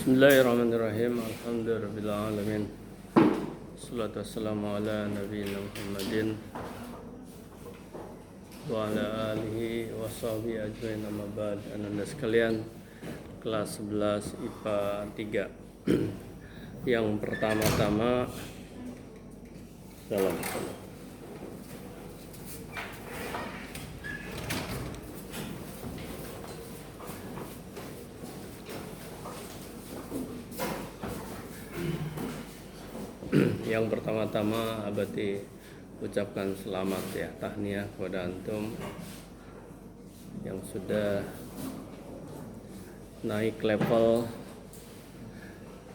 Bismillahirrahmanirrahim. Alhamdulillahirrahmanirrahim. Salatu wassalamu ala nabiyina Muhammadin wa ala alihi wa sahbihi ajmain, amma ba'd. Anda sekalian, kelas 11 IPA 3. Yang pertama-tama, salam. Yang pertama-tama abadi ucapkan selamat ya, tahniah kepada antum yang sudah naik level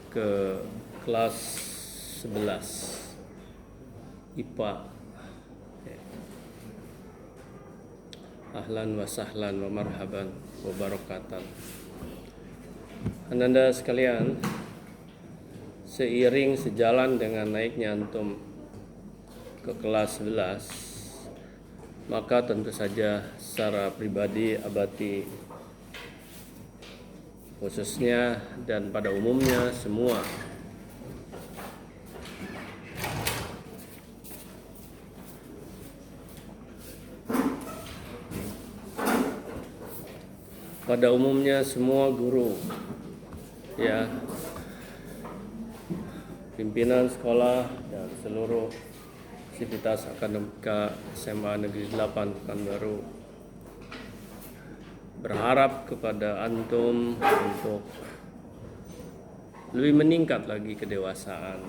ke kelas 11 IPA. Ahlan wa sahlan wa marhaban wa barakatan. Anda sekalian, seiring sejalan dengan naiknya antum ke kelas 11, maka tentu saja secara pribadi abadi khususnya dan pada umumnya semua guru ya, pimpinan sekolah dan seluruh sivitas akademika SMA Negeri 8 Pekanbaru berharap kepada antum untuk lebih meningkat lagi kedewasaan.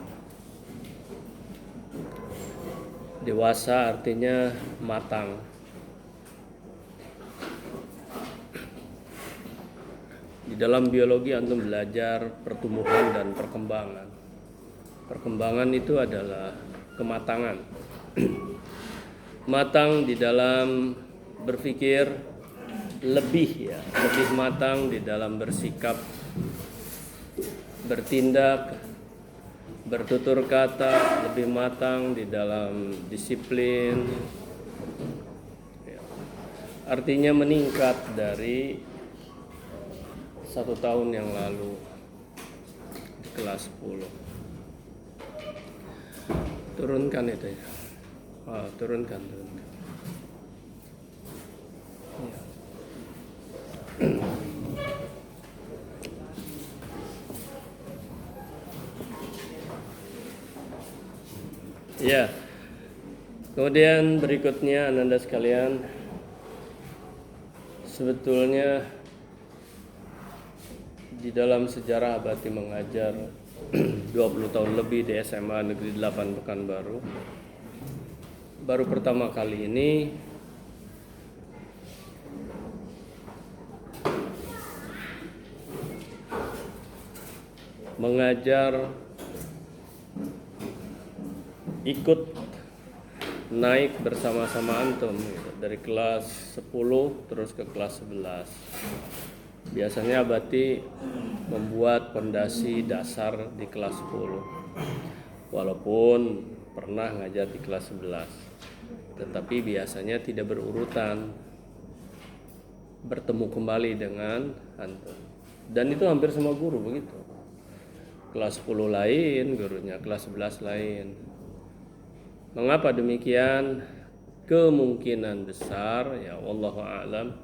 Dewasa artinya matang. Di dalam biologi antum belajar pertumbuhan dan perkembangan. Perkembangan itu adalah kematangan. Matang di dalam berpikir, lebih matang di dalam bersikap, bertindak, bertutur kata, lebih matang di dalam disiplin. Artinya meningkat dari 1 tahun yang lalu di kelas 10. Turunkan itu ya. Turunkan. Ya. Kemudian berikutnya Anda sekalian, sebetulnya di dalam sejarah abadi mengajar 20 tahun lebih di SMA Negeri 8 Pekanbaru, baru pertama kali ini mengajar ikut naik bersama-sama antum dari kelas 10 terus ke kelas 11. Biasanya abadi membuat fondasi dasar di kelas 10, walaupun pernah ngajar di kelas 11, tetapi biasanya tidak berurutan bertemu kembali dengan antum. Dan itu hampir semua guru begitu. Kelas 10 lain gurunya, kelas 11 lain. Mengapa demikian? Kemungkinan besar ya, wallahu a'lam,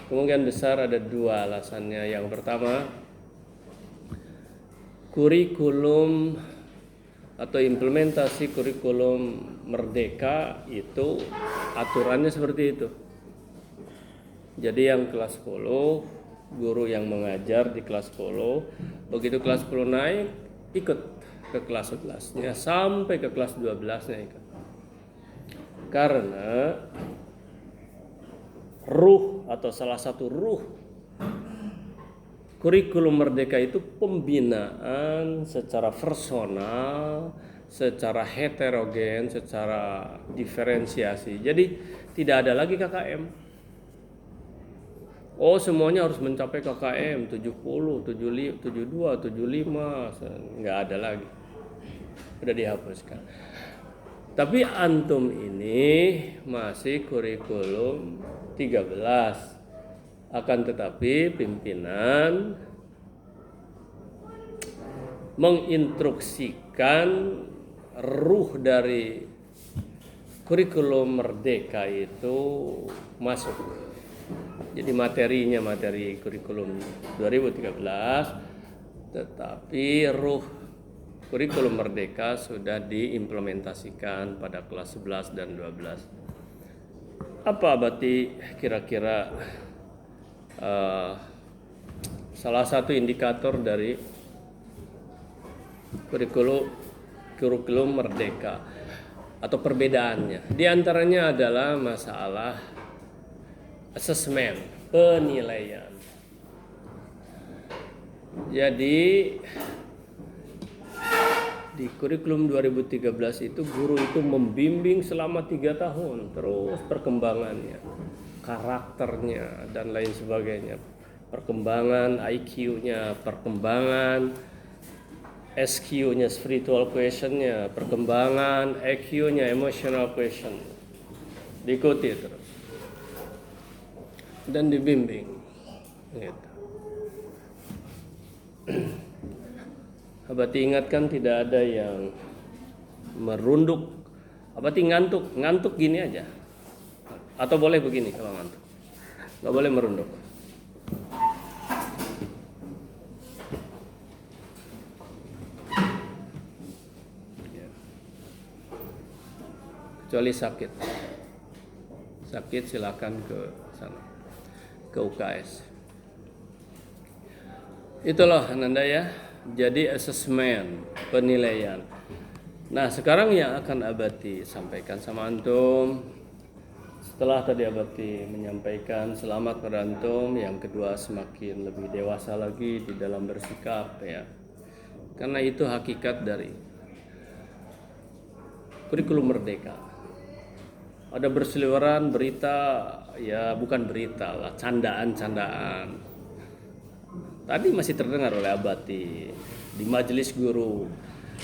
kemungkinan besar ada 2 alasannya. Yang pertama, kurikulum atau implementasi kurikulum Merdeka itu aturannya seperti itu. Jadi yang kelas 10, guru yang mengajar di kelas 10, begitu kelas 10 naik, ikut ke kelas 11-nya sampai ke kelas 12-nya ikut. Karena ruh atau salah satu ruh kurikulum Merdeka itu pembinaan secara personal, secara heterogen, secara diferensiasi. Jadi tidak ada lagi KKM. Oh, semuanya harus mencapai KKM 70, 72, 75, nggak ada lagi. Sudah dihapuskan. Tapi antum ini masih kurikulum 13. Akan tetapi pimpinan menginstruksikan ruh dari kurikulum Merdeka itu masuk. Jadi materinya materi kurikulum 2013, tetapi ruh kurikulum Merdeka sudah diimplementasikan pada kelas 11 dan 12. Apa berarti kira-kira salah satu indikator dari kurikulum Merdeka atau perbedaannya? Di antaranya adalah masalah asesmen, penilaian. Jadi di kurikulum 2013 itu guru itu membimbing selama 3 tahun terus perkembangannya, karakternya dan lain sebagainya, perkembangan IQ-nya, perkembangan SQ-nya, spiritual question-nya, perkembangan EQ-nya, emotional question, diikuti terus dan dibimbing gitu. Abati ingatkan tidak ada yang merunduk. Abati ngantuk gini aja. Atau boleh begini kalau ngantuk. Nggak boleh merunduk. Kecuali sakit. Sakit silakan ke sana. Ke UKS. Itulah Ananda ya. Jadi asesmen, penilaian. Nah sekarang yang akan Abati sampaikan sama antum, setelah tadi Abati menyampaikan selamat pada antum, yang kedua semakin lebih dewasa lagi di dalam bersikap ya, karena itu hakikat dari kurikulum Merdeka. Ada berseliweran berita, ya bukan berita lah, candaan-candaan. Tadi masih terdengar oleh Abati di majelis guru.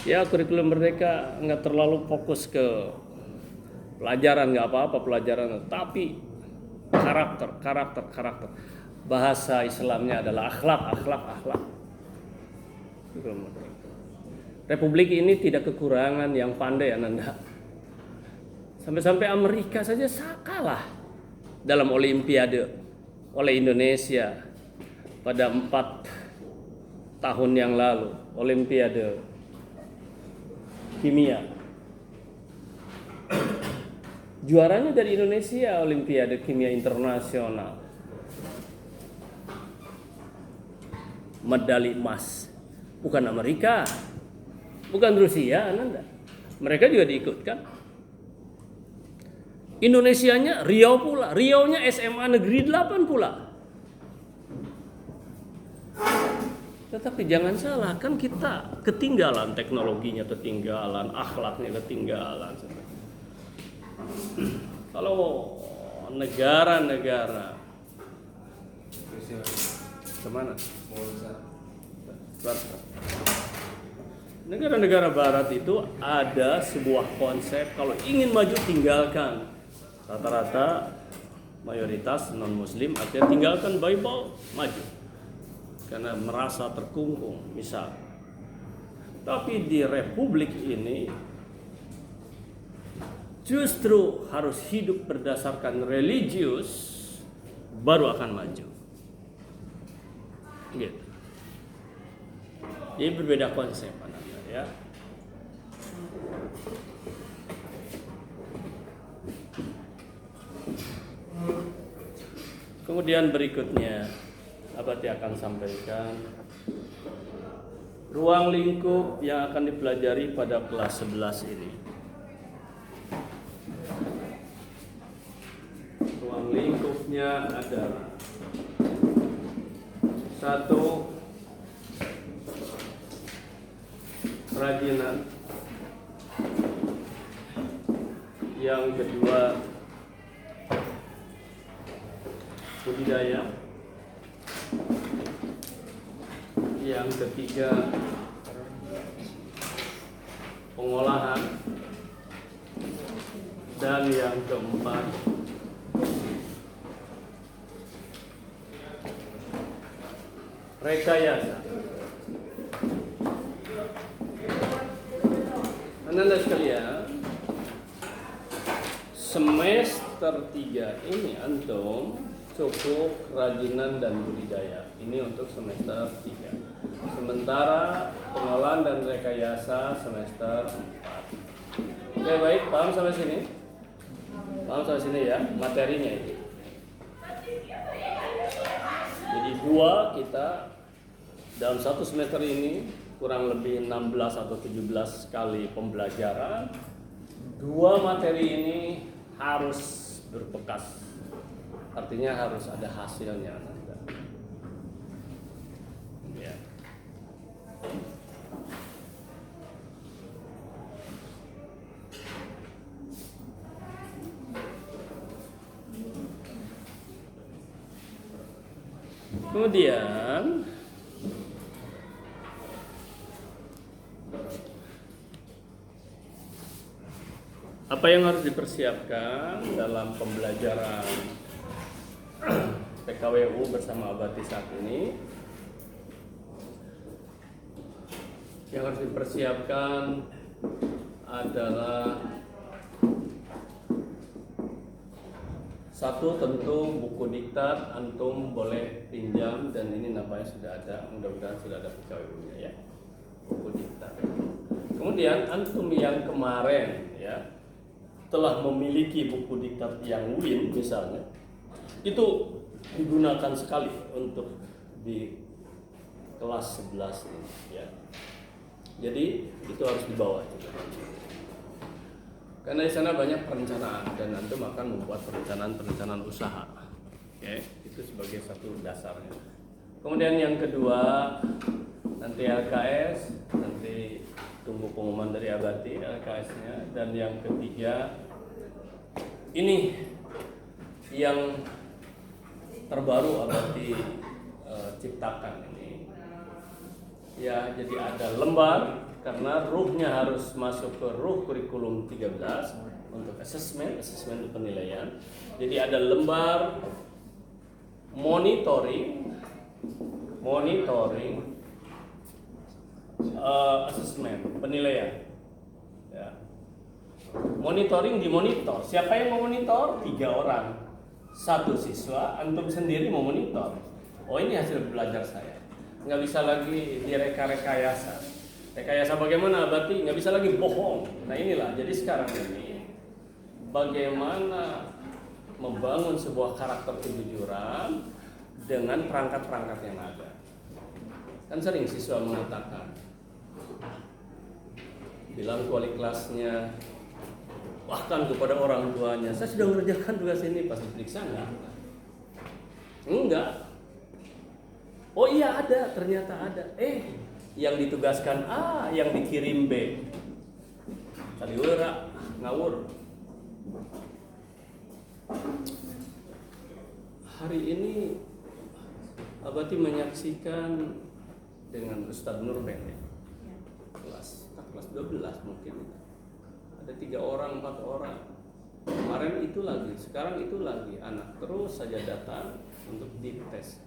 Ya kurikulum Merdeka nggak terlalu fokus ke pelajaran, nggak apa-apa pelajaran, tapi karakter. Bahasa Islamnya adalah akhlak. Republik ini tidak kekurangan yang pandai Ananda. Sampai-sampai Amerika saja kalah dalam Olimpiade oleh Indonesia pada 4 tahun yang lalu, Olimpiade Kimia. Juaranya dari Indonesia, Olimpiade Kimia Internasional. Medali emas. Bukan Amerika, bukan Rusia, Ananda. Mereka juga diikutkan. Indonesianya Riau pula, Riau-nya SMA Negeri 8 pula. Tetapi jangan salah, kan kita ketinggalan, teknologinya ketinggalan, akhlaknya ketinggalan. Kalau negara-negara kemana? Negara-negara Barat itu ada sebuah konsep, kalau ingin maju tinggalkan. Rata-rata mayoritas non-muslim artinya tinggalkan Bible, maju. Karena merasa terkungkung misal. Tapi di republik ini justru harus hidup berdasarkan religius baru akan maju. Gitu. Jadi berbeda konsep anaknya ya. Kemudian berikutnya Abati akan sampaikan ruang lingkup yang akan dipelajari pada kelas 11 ini. Ruang lingkupnya adalah 1. Kerajinan. Yang kedua budidaya. Yang ketiga pengolahan. Dan yang keempat rekayasa. Anak-anak sekalian, semester 3 ini antum cukup kerajinan dan budidaya. Ini untuk semester 3. Sementara pengolahan dan rekayasa semester 4. Oke, baik, paham sampai sini? Paham sampai sini ya, materinya itu. Jadi kita dalam satu semester ini kurang lebih 16 atau 17 kali pembelajaran. 2 materi ini harus berbekas, artinya harus ada hasilnya. Ya. Kemudian apa yang harus dipersiapkan dalam pembelajaran PKWU bersama Abati saat ini? Yang harus dipersiapkan adalah satu, tentu buku diktat antum boleh pinjam, dan ini nampaknya sudah ada, mudah-mudahan sudah ada PKWU-nya ya, buku diktat. Kemudian antum yang kemarin ya telah memiliki buku diktat yang Win misalnya, itu digunakan sekali untuk di kelas 11 ini ya. Jadi itu harus dibawa juga. Karena di sana banyak perencanaan dan antum akan membuat perencanaan usaha. Oke, itu sebagai satu dasarnya. Kemudian yang kedua, nanti LKS, nanti tunggu pengumuman dari Abati LKS-nya. Dan yang ketiga, ini yang terbaru Abati ciptakan ini ya. Jadi ada lembar, karena ruhnya harus masuk ke ruh kurikulum 13 untuk asesmen penilaian. Jadi ada lembar monitoring asesmen penilaian ya. Monitoring dimonitor. Siapa yang mau monitor? 3 orang. 1 siswa, antum sendiri mau monitor. Oh, ini hasil belajar saya. Nggak bisa lagi direka-rekayasa. Rekayasa bagaimana? Berarti nggak bisa lagi bohong. Nah inilah. Jadi sekarang ini bagaimana membangun sebuah karakter kejujuran dengan perangkat-perangkat yang ada. Kan sering siswa mengatakan, bilang ke wali kelasnya, bahkan kepada orang tuanya, saya sudah mengerjakan tugas ini. Pas diperiksa enggak. Oh iya ada, ternyata ada. Yang ditugaskan A, yang dikirim B. Kaliwara ngawur. Hari ini Abati menyaksikan dengan Ustadz Nurben ya. Kelas 12 mungkin. Ada 3 orang, 4 orang. Kemarin itu lagi, sekarang itu lagi. Anak terus saja datang untuk dites.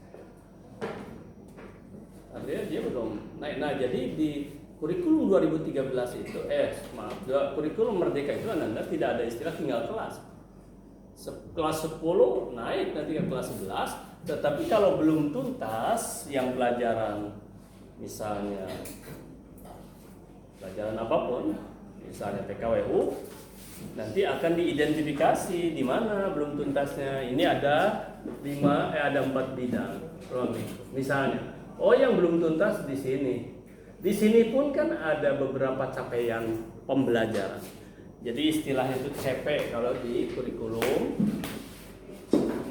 Artinya dia belum naik. Nah, jadi di kurikulum 2013 itu, kurikulum Merdeka itu Anda tidak ada istilah tinggal kelas. Kelas 10 naik nanti ke kelas 11, tetapi kalau belum tuntas yang pelajaran, misalnya pelajaran apapun, misalnya PKWU, nanti akan diidentifikasi di mana belum tuntasnya. Ini ada 4 bidang. Misalnya, yang belum tuntas di sini. Di sini pun kan ada beberapa capaian pembelajaran. Jadi istilahnya itu CP kalau di kurikulum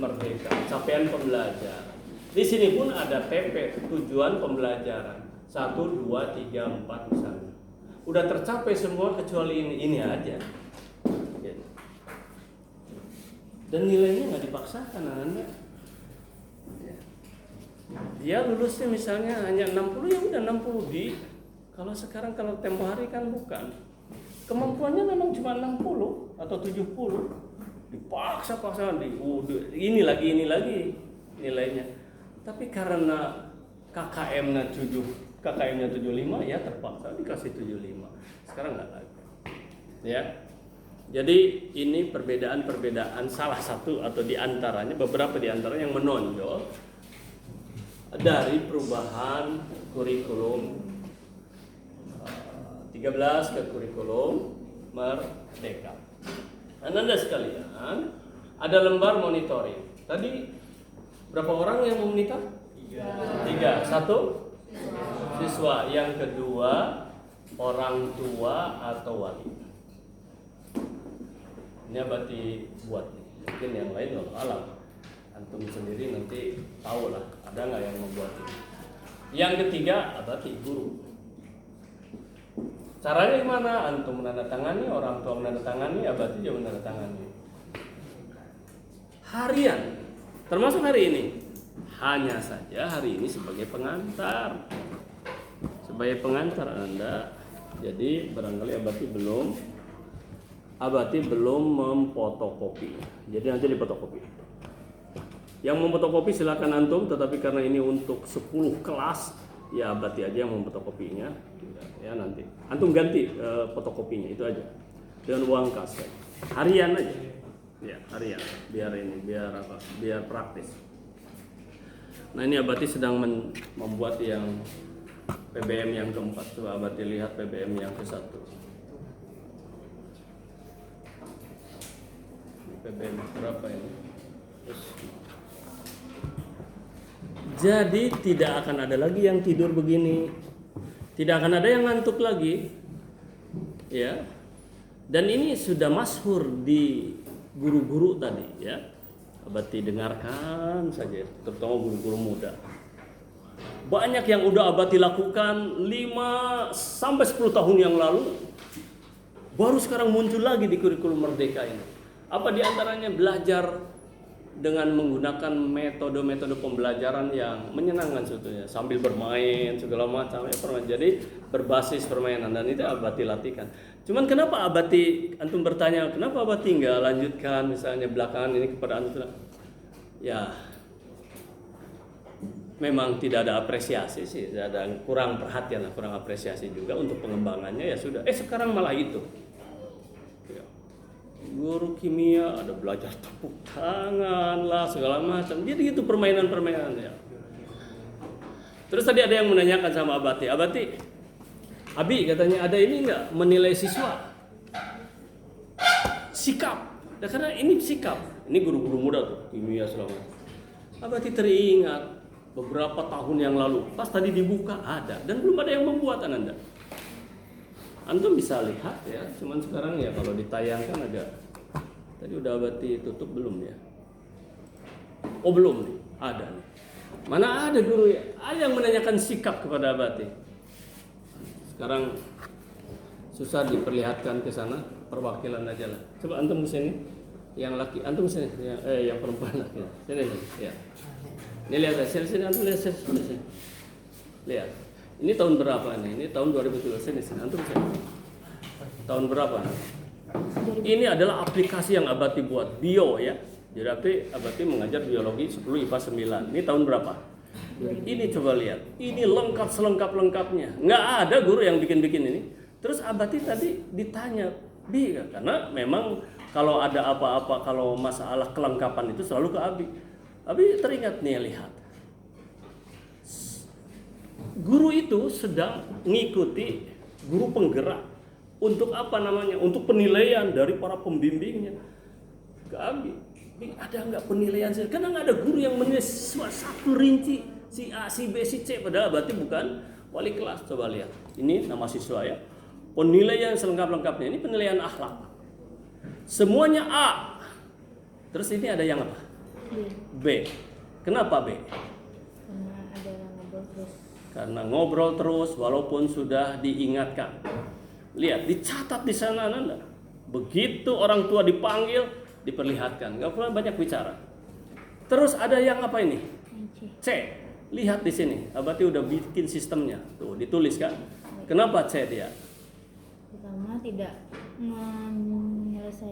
Merdeka, capaian pembelajaran. Di sini pun ada TP, tujuan pembelajaran. 1, 2, 3, 4 misalnya. Udah tercapai semua kecuali ini aja. Dan nilainya nggak dipaksakan, anak-anak. Dia lulusnya misalnya hanya 60, ya udah 60 kalau sekarang, kalau tempo hari kan bukan. Kemampuannya memang cuma 60 atau 70. Dipaksa-paksa ini lagi nilainya. Tapi karena KKM-nya 75 ya terpaksa dikasih 75. Sekarang enggak lagi. Ya. Jadi ini perbedaan-perbedaan salah satu atau diantaranya beberapa diantaranya yang menonjol dari perubahan kurikulum 13 ke kurikulum Merdeka. Anda sekalian, ada lembar monitoring. Tadi berapa orang yang memonitor? 3. Satu siswa, yang kedua orang tua atau wali. Ini Abati buat, mungkin yang lain Allah alam. Antum sendiri nanti tahu lah, ada nggak yang membuat ini. Yang ketiga Abati guru. Caranya gimana? Antum menandatangani, orang tua menandatangani, Abati juga menandatangani. Harian, termasuk hari ini. Hanya saja hari ini sebagai pengantar. Sebagai pengantar Anda. Jadi barangkali Abati belum memfotokopi. Jadi nanti difotokopi. Yang memfotokopi silakan antum, tetapi karena ini untuk 10 kelas, ya Abati aja yang memfotokopinya. Ya nanti antum ganti fotokopinya itu aja dengan uang kas. Harian aja. Ya, harian. Biar praktis. Nah, ini Abati sedang membuat yang PBM yang keempat. Coba Abati lihat PBM yang ke-1. PBM berapa ini? Jadi tidak akan ada lagi yang tidur begini, tidak akan ada yang ngantuk lagi, ya. Dan ini sudah masyhur di guru-guru tadi, ya. Abati dengarkan saja, terutama guru-guru muda. Banyak yang udah Abati lakukan 5 sampai 10 tahun yang lalu, baru sekarang muncul lagi di kurikulum Merdeka ini. Apa diantaranya? Belajar dengan menggunakan metode-metode pembelajaran yang menyenangkan sebetulnya, sambil bermain segala macam ya, jadi berbasis permainan, dan itu Abati latihkan. Cuman kenapa Abati, antum bertanya kenapa Abati nggak lanjutkan misalnya belakangan ini kepada antum? Ya memang tidak ada apresiasi sih, ada kurang perhatian, kurang apresiasi juga untuk pengembangannya, ya sudah. Sekarang malah itu. Guru kimia ada belajar tepuk tangan lah segala macam. Jadi itu permainan-permainan ya. Terus tadi ada yang menanyakan sama Abati, Abi katanya ada ini enggak menilai siswa sikap. Nah, karena ini sikap. Ini guru-guru muda tuh kimia selama. Abati teringat beberapa tahun yang lalu pas tadi dibuka ada dan belum ada yang membuat Anda. Antum bisa lihat ya, cuman sekarang ya kalau ditayangkan agak. Tadi udah Abati tutup belum ya? Oh belum nih, ada nih. Mana ada guru ya? Ada yang menanyakan sikap kepada Abati. Sekarang susah diperlihatkan ke sana, perwakilan aja lah. Coba antum kesini, yang laki, antum kesini, yang perempuan laki. Sini ya. Ini lihat, sini antum lihat sini. Lihat. Ini tahun berapa nih? Ini tahun 2017. Sini antum sini. Tahun berapa? Ini adalah aplikasi yang Abati buat, bio ya. Jadi Abati mengajar biologi 10 IPA 9. Ini tahun berapa? Ini coba lihat. Ini lengkap selengkap-lengkapnya. Nggak ada guru yang bikin-bikin ini. Terus Abati tadi ditanya, Bi, karena memang kalau ada apa-apa, kalau masalah kelengkapan itu selalu ke Abi. Abi teringat nih, lihat. Guru itu sedang mengikuti guru penggerak. Untuk apa namanya? Untuk penilaian dari para pembimbingnya. Ke Abi, ada nggak penilaian? Karena nggak ada guru yang menilai satu rinci si A, si B, si C. Padahal berarti bukan wali kelas. Coba lihat. Ini nama siswa ya. Penilaian selengkap-lengkapnya. Ini penilaian akhlak. Semuanya A. Terus ini ada yang apa? B. Kenapa B? Karena ada yang ngobrol terus. Karena ngobrol terus walaupun sudah diingatkan. Lihat, dicatat di sana Anda. Begitu orang tua dipanggil, diperlihatkan. Gak pernah banyak bicara. Terus ada yang apa ini? C. Lihat di sini. Abati udah bikin sistemnya. Tuh, ditulis kan. Kenapa C dia? Pertama tidak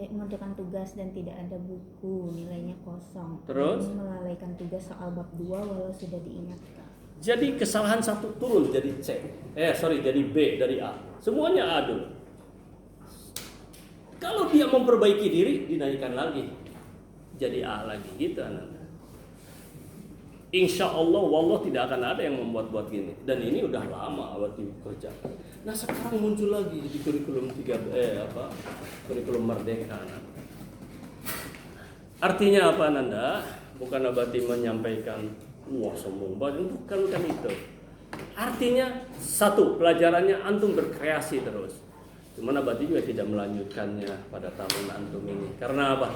mengerjakan tugas dan tidak ada buku, nilainya kosong. Terus? Melalaikan tugas soal bab 2 walau sudah diingatkan. Jadi kesalahan satu turun jadi C. Jadi B dari A. Semuanya A dulu. Kalau dia memperbaiki diri, dinaikkan lagi jadi A lagi, gitu Ananda. Insya Allah, wallah tidak akan ada yang membuat-buat gini. Dan ini udah lama waktu dikerjakan. Nah sekarang muncul lagi di kurikulum kurikulum Merdeka. Artinya apa Nanda? Bukan Abati menyampaikan, wah sombong banget, bukan itu. Artinya satu, pelajarannya antum berkreasi terus. Cuman Abati juga tidak melanjutkannya pada tahun antum ini. Karena apa?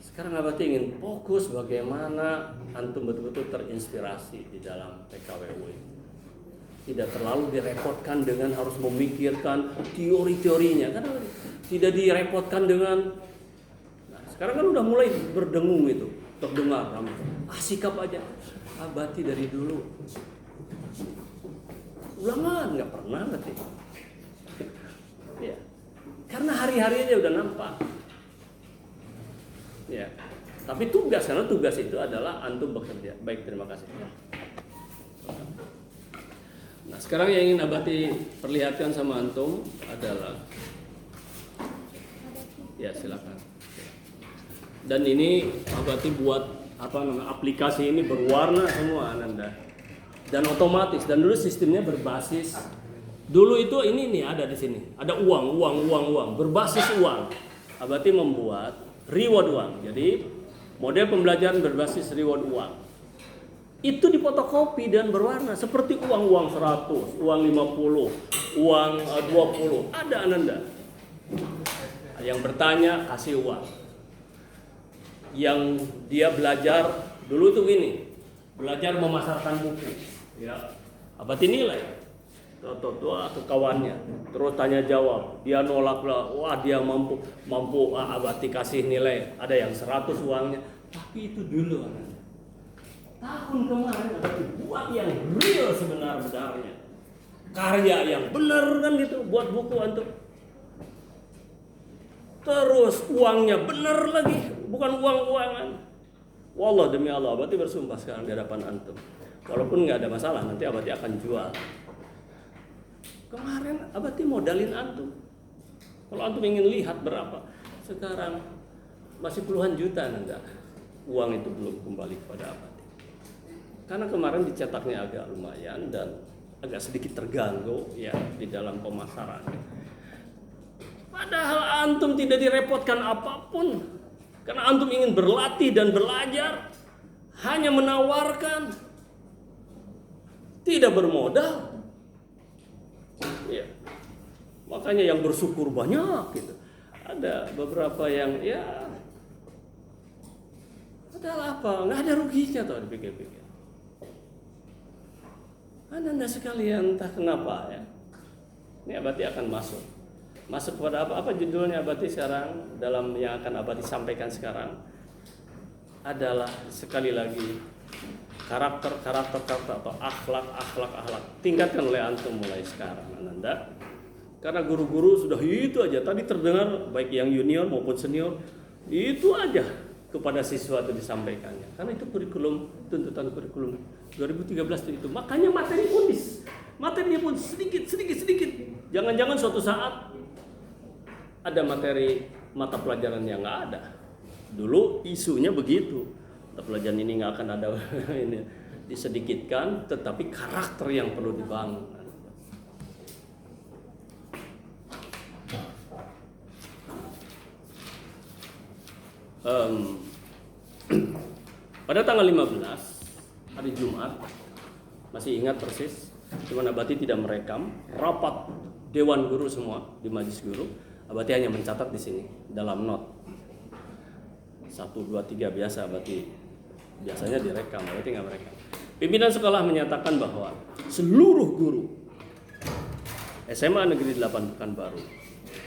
Sekarang Abati ingin fokus bagaimana antum betul-betul terinspirasi di dalam PKWU ini. Tidak terlalu direpotkan dengan harus memikirkan teori-teorinya, kan tidak direpotkan dengan. Nah, sekarang kan udah mulai berdengung itu, terdengar ramai. Sikap aja. Abati dari dulu ulangan nggak pernah ngerti. Ya, karena hari-harinya udah nampak. Ya, tapi karena tugas itu adalah antum bekerja. Baik, terima kasih. Nah, sekarang yang ingin Abati perlihatkan sama antum adalah, ya silakan. Dan ini Abati buat aplikasi ini berwarna semua Ananda, dan otomatis. Dan dulu sistemnya berbasis. Dulu itu ini nih ada di sini, ada uang, berbasis uang. Abati membuat reward uang. Jadi model pembelajaran berbasis reward uang. Itu difotokopi dan berwarna seperti uang 100, uang 50, uang 20. Ada Ananda. Yang bertanya kasih uang. Yang dia belajar dulu tuh gini, belajar memasarkan buku. Ya, Abati nilai. Ke kawannya, terus tanya jawab, dia nolak lah, wah dia mampu Abati kasih nilai, ada yang 100 uangnya, tapi itu dulu tahun kemarin Abati buat yang real sebenar-benarnya, karya yang benar kan gitu, buat buku antum, terus uangnya benar lagi, bukan uang-uangan. Wallah demi Allah, Abati bersumpah sekarang di hadapan antum, walaupun nggak ada masalah, nanti Abati akan jual. Kemarin Abati modalin antum. Kalau antum ingin lihat berapa, sekarang masih puluhan juta Nanda. Uang itu belum kembali kepada Abati. Karena kemarin dicetaknya agak lumayan dan agak sedikit terganggu ya di dalam pemasaran. Padahal antum tidak direpotkan apapun. Karena antum ingin berlatih dan belajar, hanya menawarkan, tidak bermodal. Ya. Makanya yang bersyukur banyak gitu. Ada beberapa yang ya adalah apa? Nggak ada ruginya tuh dipikir-pikir. Anda sekalian entah kenapa ya. Ini Abati akan masuk kepada apa judulnya Abati sekarang dalam yang akan Abati sampaikan sekarang adalah sekali lagi karakter atau akhlak. Tingkatkan oleh antum mulai sekarang Ananda. Karena guru-guru sudah itu aja tadi terdengar, baik yang junior maupun senior, itu aja kepada siswa itu disampaikannya. Karena itu tuntutan kurikulum 2013 itu. Makanya materinya pun sedikit. Jangan-jangan suatu saat ada materi mata pelajaran yang nggak ada. Dulu isunya begitu. Mata pelajaran ini nggak akan ada ini disedikitkan, tetapi karakter yang perlu dibangun. Pada tanggal 15 hari Jumat, masih ingat persis, cuman Abati tidak merekam rapat dewan guru semua di majelis guru. Abati hanya mencatat di sini dalam not 1, 2, 3 biasa Abati biasanya direkam, Abati nggak merekam. Pimpinan sekolah menyatakan bahwa seluruh guru SMA Negeri 8 Pekanbaru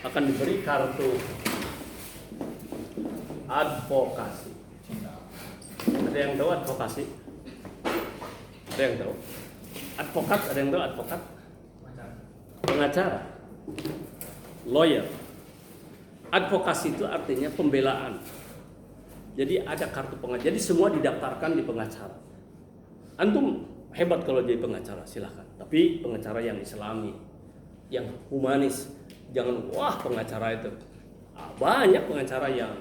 akan diberi kartu advokasi. Ada yang tahu advokasi? Ada yang tahu? Advokat, ada yang tahu advokat? Pengacara. Lawyer. Advokasi itu artinya pembelaan. Jadi ada kartu pengacara. Jadi semua didaftarkan di pengacara. Antum hebat kalau jadi pengacara, silahkan. Tapi pengacara yang islami, yang humanis. Jangan wah pengacara itu Banyak pengacara yang,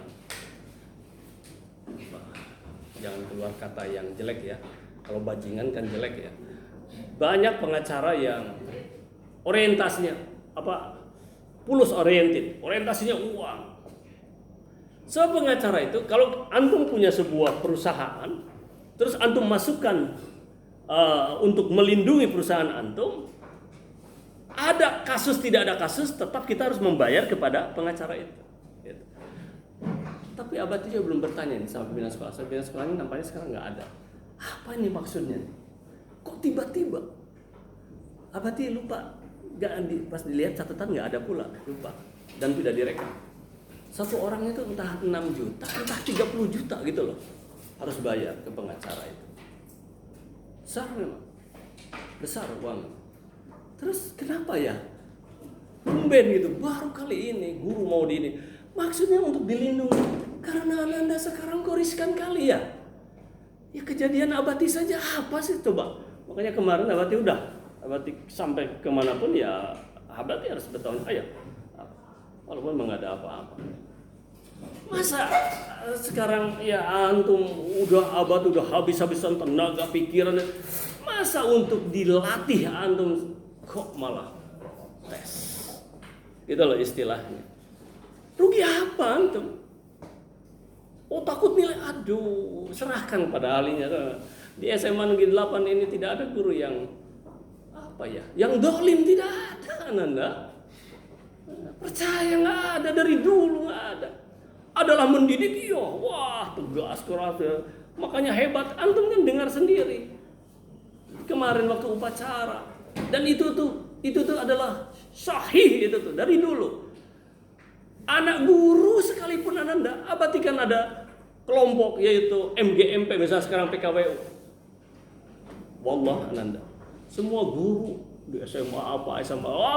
jangan keluar kata yang jelek ya, kalau bajingan kan jelek ya. Banyak pengacara yang orientasinya pulus orientasinya uang. Pengacara itu, kalau antum punya sebuah perusahaan, terus antum masukkan untuk melindungi perusahaan antum, ada kasus tidak ada kasus, tetap kita harus membayar kepada pengacara itu. Gitu. Tapi Abati juga belum bertanya nih sama pimpinan sekolah. Pimpinan sekolah ini nampaknya sekarang nggak ada. Apa ini maksudnya? Kok tiba-tiba? Abati lupa, pas dilihat catatan nggak ada pula, lupa dan tidak direkam. Satu orang itu entah 6 juta, entah 30 juta gitu loh, harus bayar ke pengacara itu. Besar memang, besar uang. Terus kenapa ya? Tumben gitu, baru kali ini guru mau di ini. Maksudnya untuk dilindungi, karena Anda sekarang kok riskan kali ya. Ya kejadian Abati saja apa sih coba? Makanya kemarin Abati sampai kemanapun ya Abati harus bertanggung jawab. Walaupun memang nggak ada apa-apa. Masa sekarang ya antum Abati udah habis-habisan tenaga pikiran, masa untuk dilatih antum kok malah tes? Itu loh istilahnya. Rugi apa antum? Oh takut nilai, aduh serahkan pada ahlinya. Di SMA Negeri 8 ini tidak ada guru yang yang dolim, tidak ada Ananda. Percaya nggak ada, dari dulu nggak ada. Adalah mendidik, iya, wah tegas keras ya. Makanya hebat, antum kan dengar sendiri kemarin waktu upacara. Dan itu tuh adalah sahih, itu tuh dari dulu. Anak guru sekalipun Ananda, Abati kan ada kelompok yaitu MGMP, misalnya sekarang PKWU. Wallah Ananda, semua guru di SMA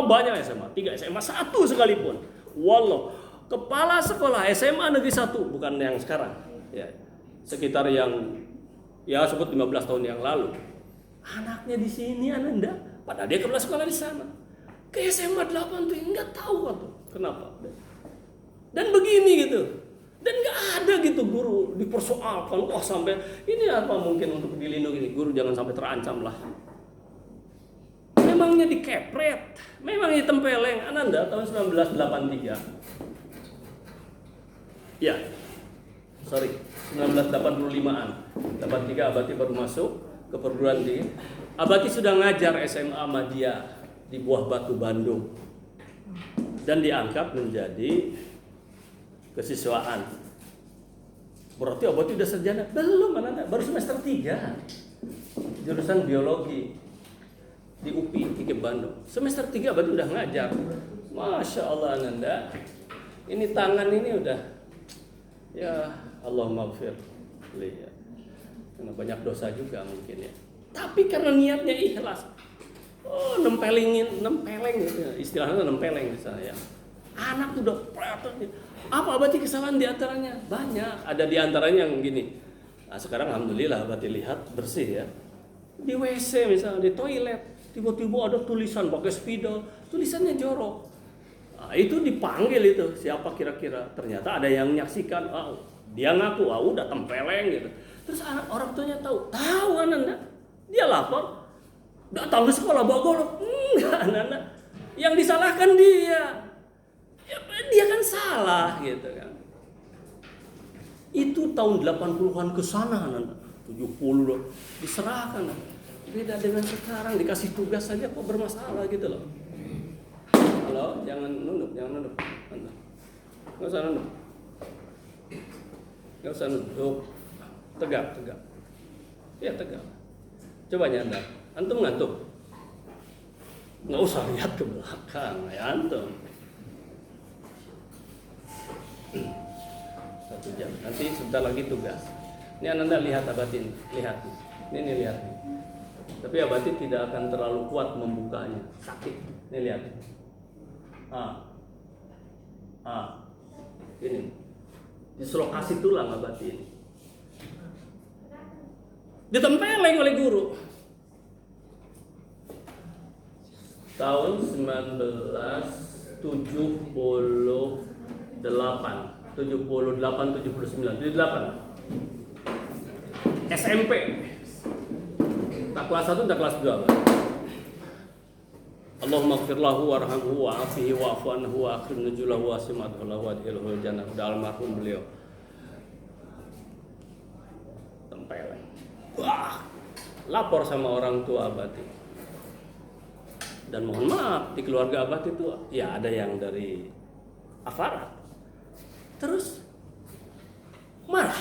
banyak SMA 3, SMA 1 sekalipun. Wallah, kepala sekolah SMA Negeri 1, bukan yang sekarang ya, sekitar yang ya sebut 15 tahun yang lalu, anaknya di sini Ananda, padahal dia kepala sekolah di sana, ke SMA 8 tuh nggak tahu tuh kenapa. Dan begini gitu, dan nggak ada gitu guru dipersoalkan, wah sampai ini apa mungkin untuk dilindungi, guru jangan sampai terancam lah. Memangnya dikepret, memangnya tempeleng. Ananda tahun 1983, ya, 1985an, 83 Abati baru masuk ke perguruan tinggi. Abati sudah ngajar SMA Ahmadiyah di Buah Batu, Bandung, dan diangkat menjadi kesiswaan. Berarti Abati udah sarjana? Belum Ananda, baru semester 3, jurusan biologi di UPI Bandung. Semester 3 Abati udah ngajar. Masya Allah Ananda, ini tangan ini udah, ya Allah maghfir ya, karena banyak dosa juga mungkin ya. Tapi karena niatnya ikhlas, nempeleng gitu, istilahnya nempeleng misalnya. Anak udah apa Abati kesalahan di antaranya? Banyak. Ada di antaranya yang gini. Nah, sekarang alhamdulillah Abati lihat bersih ya. Di WC misalnya, di toilet, tiba-tiba ada tulisan pakai spidol, tulisannya jorok. Nah, itu dipanggil itu, siapa kira-kira? Ternyata ada yang menyaksikan. Dia ngaku, udah tempeleng gitu. Terus orang tuanya tahu Ananda. Dia lapor, datang ke sekolah bawa golok. Enggak Ananda. Yang disalahkan dia. Ya, dia kan salah gitu kan. Itu tahun 80-an ke sana Ananda. 70 loh, diserahkan. Beda dengan sekarang, dikasih tugas saja kok bermasalah gitu loh. Halo, jangan nunduk. Nggak usah nunduk. Tegak. Ya tegak. Coba nyadar. Antum ngantuk? Nggak usah lihat ke belakang, ya antum. 1 jam. Nanti sebentar lagi tugas. Ini Anda lihat Abati ini. Lihat. Ini lihat. Tapi Abati tidak akan terlalu kuat membukanya. Sakit. Ini lihat. Ini. Dislokasi tulang Abati ini. Ditempeleng oleh guru. Tahun 1978 78, 79, 78. SMP. Tak kelas 1, tak kelas 2. Allahumma ighfir lahu warhamhu wa'afihi wa'fu anhu wa akhrim nujulahu wa simadhu lahu wa adkhilhu jannah. Udah almarhum beliau. Tempeleng. Wah, lapor sama orang tua Abati. Dan mohon maaf, di keluarga Abati itu ya ada yang dari aparat. Terus marah.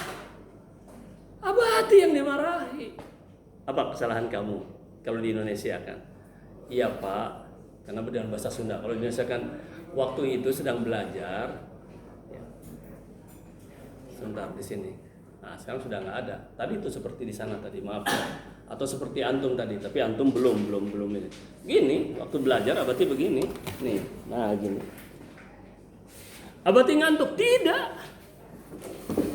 Abati yang dimarahi. Apa kesalahan kamu kalau di Indonesia kan? Iya Pak, karena dengan bahasa Sunda. Kalau di Indonesia kan waktu itu sedang belajar. Ya. Sebentar di sini. Nah sekarang sudah nggak ada. Tadi itu seperti di sana tadi, maaf ya. Atau seperti antum tadi, tapi antum belum ini. Gini, waktu belajar Abati begini, nih, nah gini. Abati ngantuk? Tidak.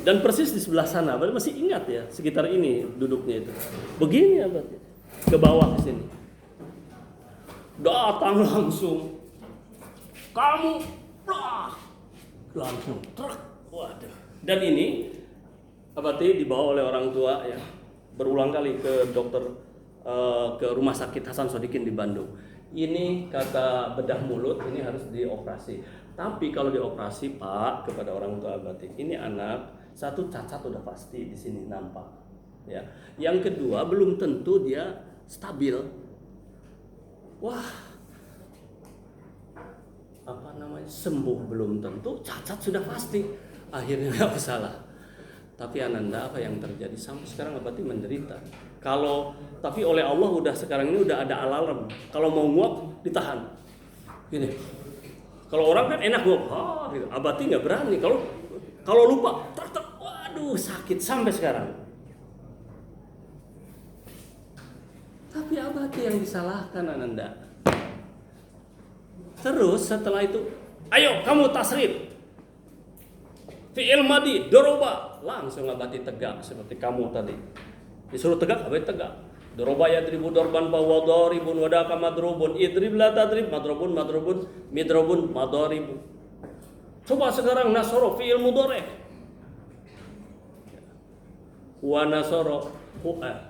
Dan persis di sebelah sana, Abati masih ingat ya, sekitar ini duduknya itu. Begini Abati, ke bawah ke sini. Datang langsung, kamu, langsung, truk, waduh. Dan ini Abati dibawa oleh orang tua ya, berulang kali ke dokter, ke rumah sakit Hasan Sodikin di Bandung. Ini kata bedah mulut, ini harus dioperasi. Tapi kalau dioperasi Pak, kepada orang tua Abati, ini anak satu cacat udah pasti di sini nampak. Ya. Yang kedua belum tentu dia stabil. Wah, apa namanya, sembuh belum tentu, cacat sudah pasti. Akhirnya nggak salah. Tapi Ananda, apa yang terjadi sampai sekarang Abati menderita. Tapi oleh Allah udah sekarang ini udah ada alarm. Kalau mau nguap ditahan. Gini. Kalau orang kan enak nguap, gitu. Abati nggak berani. Kalau lupa, waduh sakit sampai sekarang. Tapi Abati yang disalahkan Ananda. Terus setelah itu, ayo kamu tasrif. Fi'il madi, doroba. Langsung Abati tegak seperti kamu tadi. Disuruh tegak, Abati tegak. Doroba yadribu dorban bahwa doribun wadaka madrubun. Idrib la tadrib, madrubun, midrobun, madoribu. Coba sekarang nasoro fi'il mudhari'. Wa nasoro,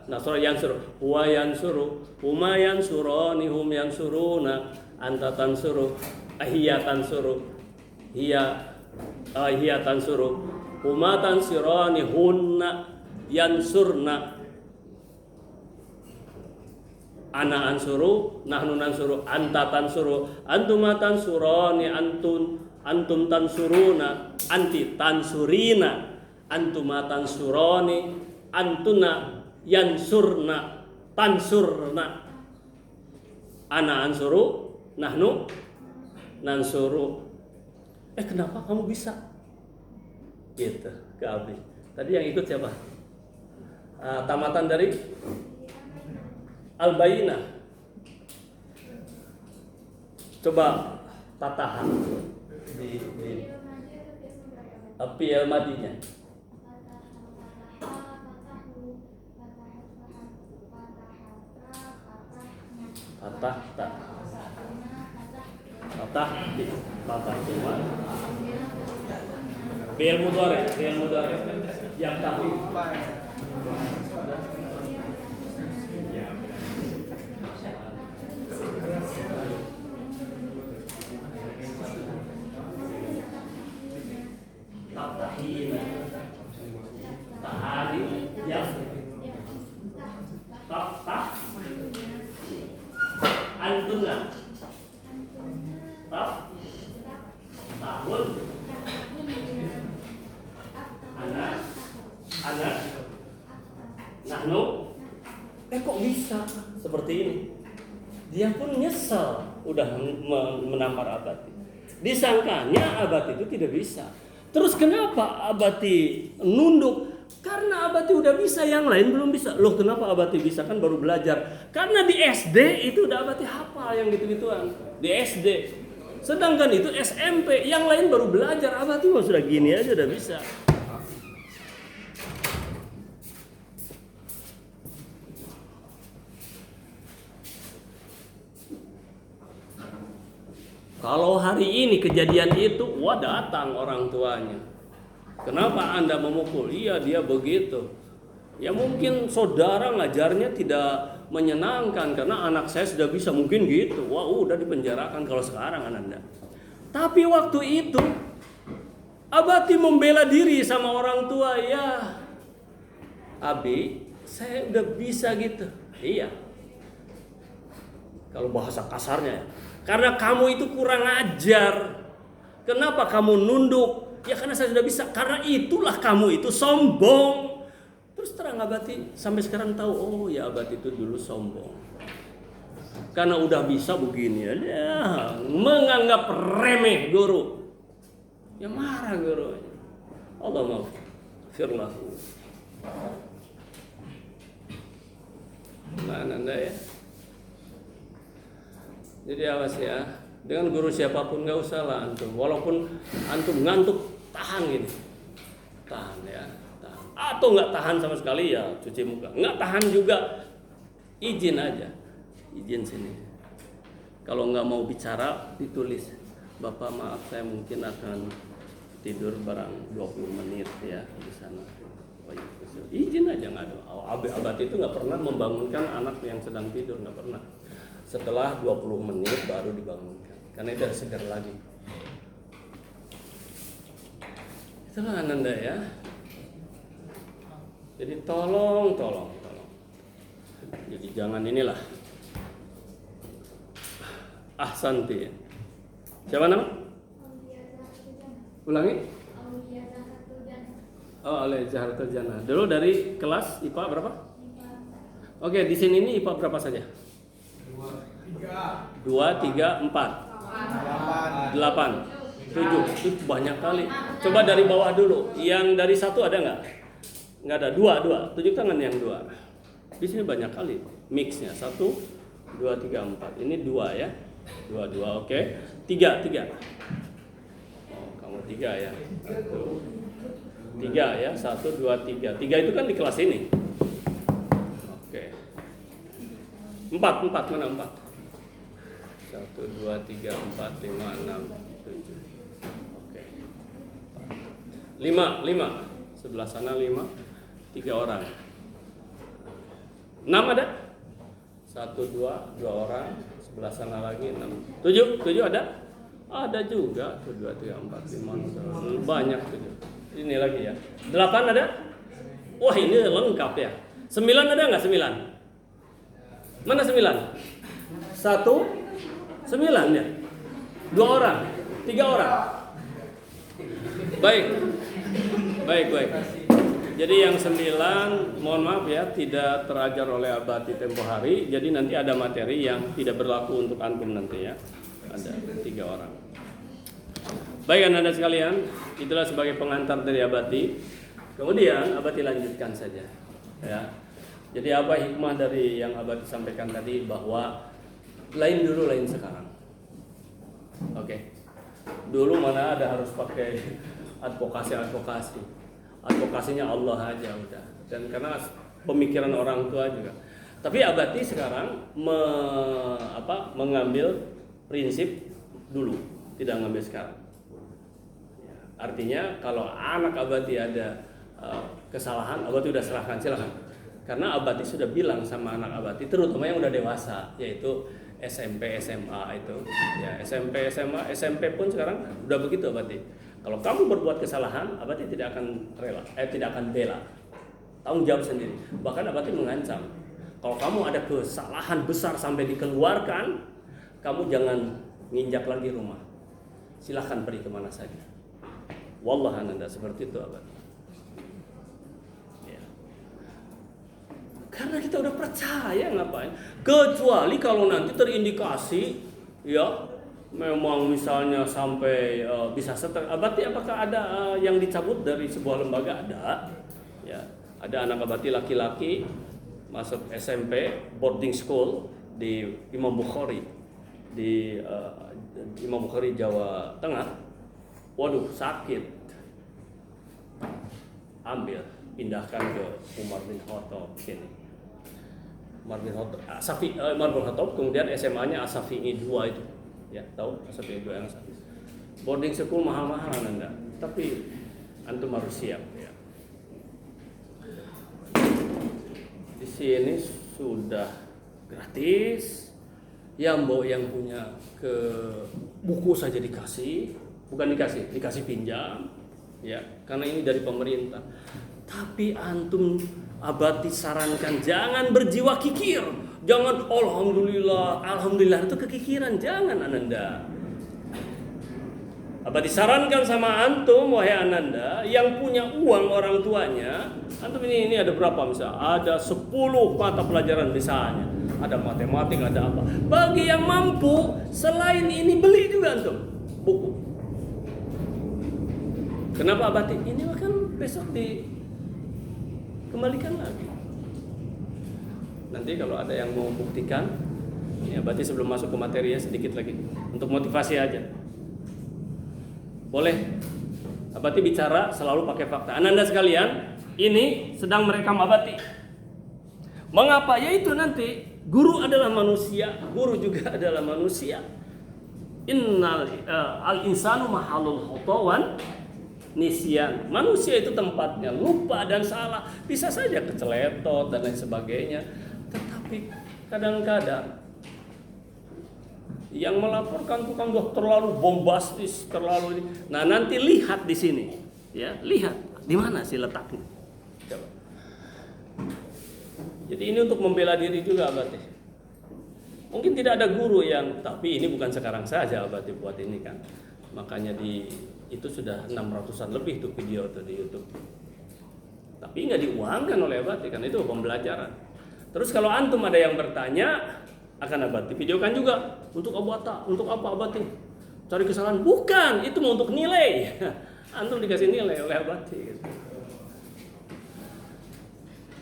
nasoro yansuru. Wa yansuru, huma yansurani, hum yansuruna. Anta tansuru, ahiyya tansuru. Hiya tansuru, huma tansirani, hunna yansurna. Ana ansuru, nahnu nansuru, anta tansuru, antuma tansurani, antum tansuruna, anti tansurina, antuma tansurani, antuna yansurna, tansurna. Ana ansuru, nahnu nansuru. Kenapa kamu bisa? Gitu, ke Abi. Tadi yang ikut siapa? Tamatan dari Al-Bayyinah. Coba tatahan di fi'il madinya. Patah tak. Patah cuma. Fi'il mudhari yang tahu. Tahari yang antuna tahun anak nahnu. Kok bisa seperti ini? Dia pun nyesal udah menampar Abati. Disangkanya Abati itu tidak bisa. Terus kenapa Abati nunduk? Karena Abati udah bisa, yang lain belum bisa. Loh, kenapa Abati bisa? Kan baru belajar. Karena di SD itu udah Abati hafal yang gitu-gituan. Di SD. Sedangkan itu SMP, yang lain baru belajar. Abati mah sudah gini aja udah bisa. Kalau hari ini kejadian itu, wah datang orang tuanya. Kenapa Anda memukul? Iya, dia begitu. Ya mungkin saudara ngajarnya tidak menyenangkan karena anak saya sudah bisa mungkin gitu. Wah, udah dipenjarakan kalau sekarang Anda. Tapi waktu itu Abati membela diri sama orang tua, ya. Abi, saya udah bisa gitu. Iya. Kalau bahasa kasarnya, karena kamu itu kurang ajar. Kenapa kamu nunduk? Ya karena saya sudah bisa. Karena itulah kamu itu sombong. Terus terang Abati sampai sekarang tahu, oh ya Abati itu dulu sombong. Karena udah bisa begini ya, menganggap remeh guru. Ya marah guru. Allah maghfirlahu. Mana Anda ya? Jadi awas ya, dengan guru siapapun nggak usah lah antum. Walaupun antum ngantuk, tahan gini, tahan ya, tahan. Atau nggak tahan sama sekali ya cuci muka. Nggak tahan juga, izin aja, izin sini. Kalau nggak mau bicara, ditulis. Bapak maaf saya mungkin akan tidur barang 20 menit ya di sana. Oh, iya. Izin aja nggak ada. Abati itu nggak pernah membangunkan anak yang sedang tidur, nggak pernah. Setelah 20 menit baru dibangunkan karena itu segar lagi. Itulah Ananda ya. Jadi tolong. Jadi jangan inilah. Ahsanti. Siapa nama? Ulangi. Oh, oleh Zahartul Jannah. Dulu dari kelas IPA berapa? Oke, di sini ini IPA berapa saja? 2, 3, 4, 8, 7. Itu banyak kali. Coba dari bawah dulu. Yang dari 1 ada nggak? Nggak ada. 2. Tunjuk tangan yang 2. Di sini banyak kali mixnya. 1, 2, 3, 4. Ini 2 ya. 2. Oke. 3. Oh, kamu 3 ya. 3 ya. 1, 2, 3. 3 itu kan di kelas ini. Oke. 4 mana 4? 1, 2, 3, 4, 5, 6, 7. Oke. 5. Sebelah sana 5. 3 orang. 6 ada? 1, 2 orang. Sebelah sana lagi 6. 7 ada? Ada juga. 1, 2, 3, 4, 5, 6. Banyak 7. Ini lagi ya. 8 ada? Wah ini lengkap ya. 9 ada nggak 9? Mana 9? 1, 9 ya. 2 orang, 3 orang. Baik. Jadi yang 9, mohon maaf ya, tidak terajar oleh Abati tempo hari. Jadi nanti ada materi yang tidak berlaku untuk antum nanti ya. Ada 3 orang. Baik Anda sekalian, itulah sebagai pengantar dari Abati. Kemudian Abati lanjutkan saja. Ya. Jadi apa hikmah dari yang Abati sampaikan tadi, bahwa lain dulu lain sekarang. Oke. Dulu mana ada harus pakai advokasi. Advokasinya Allah aja udah. Dan karena pemikiran orang tua juga. Tapi Abati sekarang mengambil prinsip dulu, tidak ngambil sekarang. Ya, artinya kalau anak Abati ada kesalahan, Abati udah serahkan, silakan. Karena Abati sudah bilang sama anak Abati, terutama yang udah dewasa, yaitu SMP, SMA itu. Ya, SMP, SMA, SMP pun sekarang udah begitu Abati. Kalau kamu berbuat kesalahan, Abati tidak akan tidak akan bela. Tanggung jawab sendiri. Bahkan Abati mengancam, kalau kamu ada kesalahan besar sampai dikeluarkan, kamu jangan nginjak lagi rumah. Silahkan pergi kemana saja. Wallah Ananda, seperti itu Abati. Karena kita udah percaya, ngapain? Kecuali kalau nanti terindikasi, ya memang misalnya sampai bisa Abati, apakah ada yang dicabut dari sebuah lembaga? Ada. Ya, ada anak Abati laki-laki masuk SMP boarding school di Imam Bukhari di Imam Bukhari Jawa Tengah. Waduh, sakit. Ambil, pindahkan ke Umar bin Khattab sini. Umar bin Khattab, kemudian SMA-nya As-Syafi'i 2 itu. ya tahu SPB Angsa. Boarding school mahal-mahal Ananda, tapi antum harus siap ya. Di sini sudah gratis, yang punya ke buku saja dikasih, bukan dikasih pinjam, ya, karena ini dari pemerintah. Tapi antum Abati sarankan jangan berjiwa kikir, jangan alhamdulillah itu kekikiran, jangan Ananda. Abati sarankan sama antum wahai Ananda yang punya uang orang tuanya, antum ini ada berapa misalnya? Ada 10 mata pelajaran misalnya, ada matematik, ada apa. Bagi yang mampu selain ini beli juga antum buku. Kenapa Abati? Ini kan besok dikembalikan lagi. Nanti kalau ada yang mau buktikan, ya berarti sebelum masuk ke materinya sedikit lagi untuk motivasi aja. Boleh. Abati bicara selalu pakai fakta. Ananda sekalian, ini sedang merekam Abati. Mengapa? Yaitu nanti guru adalah manusia, guru juga adalah manusia. Innal al-insanu mahalul khotawan nisyan. Manusia itu tempatnya lupa dan salah, bisa saja keceletot dan lain sebagainya. Tetapi kadang-kadang yang melaporkan itu kan terlalu bombastis, terlalu. Nah, nanti lihat di sini, ya, lihat di mana sih letaknya. Coba. Jadi ini untuk membela diri juga Abati. Mungkin tidak ada guru yang, tapi ini bukan sekarang saja Abati buat ini kan. Makanya itu sudah 600-an lebih tuh video tuh di YouTube. Tapi nggak diuangkan oleh Abati kan, itu pembelajaran. Terus kalau antum ada yang bertanya akan Abati videokan juga. Untuk apa Abati? Cari kesalahan? Bukan, itu mau untuk nilai. Antum dikasih nilai oleh Abati gitu.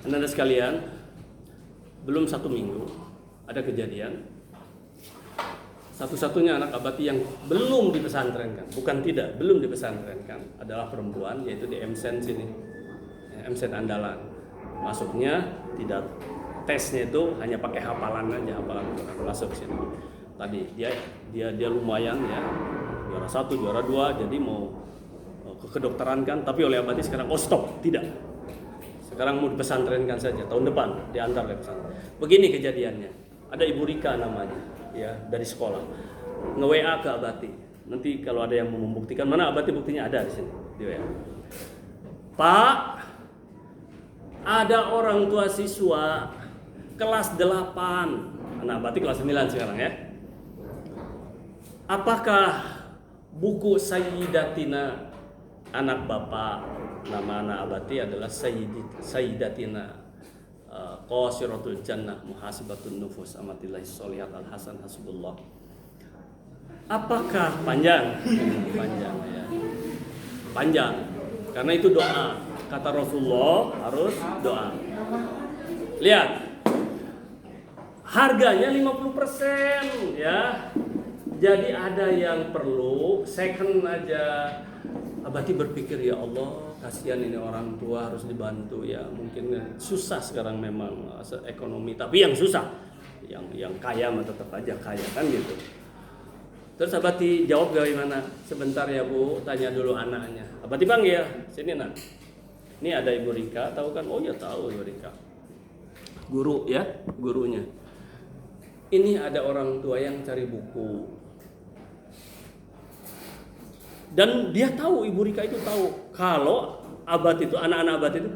Anda sekalian, belum 1 minggu ada kejadian. Satu-satunya anak Abati yang belum dipesantrenkan, bukan tidak, belum dipesantrenkan adalah perempuan, yaitu di MSen sini, MSen andalan. Masuknya tidak, tesnya itu hanya pakai hafalan aja, hafalan masuk sini. Tadi dia lumayan ya, juara 1, juara 2, jadi mau ke kedokteran kan, tapi oleh Abati sekarang stop, tidak. Sekarang mau dipesantrenkan saja, tahun depan diantar ke pesantren. Begini kejadiannya, ada Ibu Rika namanya, ya, dari sekolah, nge-WA ke Abati. Nanti kalau ada yang mau membuktikan, mana Abati buktinya ada di sini, di WA. Pak, ada orang tua siswa kelas 8, anak Abati kelas 9 sekarang ya. Apakah buku Sayyidatina, anak bapak, nama anak Abati adalah Sayyidatina Qasiratul Jannah Muhasibatun Nufus Amatillahi Sholihat Al-Hasan Hasbullah. Apakah panjang ya. Panjang. Karena itu doa. Kata Rasulullah harus doa. Lihat. Harganya 50% ya. Jadi ada yang perlu second aja. Abati berpikir, ya Allah, kasihan ini orang tua harus dibantu ya. Mungkin susah sekarang memang ekonomi, tapi yang susah, yang kaya mah tetap aja kaya kan gitu. Terus Abati jawab bagaimana? Sebentar ya Bu, tanya dulu anaknya. Abati panggil, sini nak. Ini ada Ibu Rika, tahu kan? Oh ya tahu Ibu Rika. Guru ya, gurunya. Ini ada orang tua yang cari buku. Dan dia tahu, Ibu Rika itu tahu kalau Abati itu, anak-anak Abati itu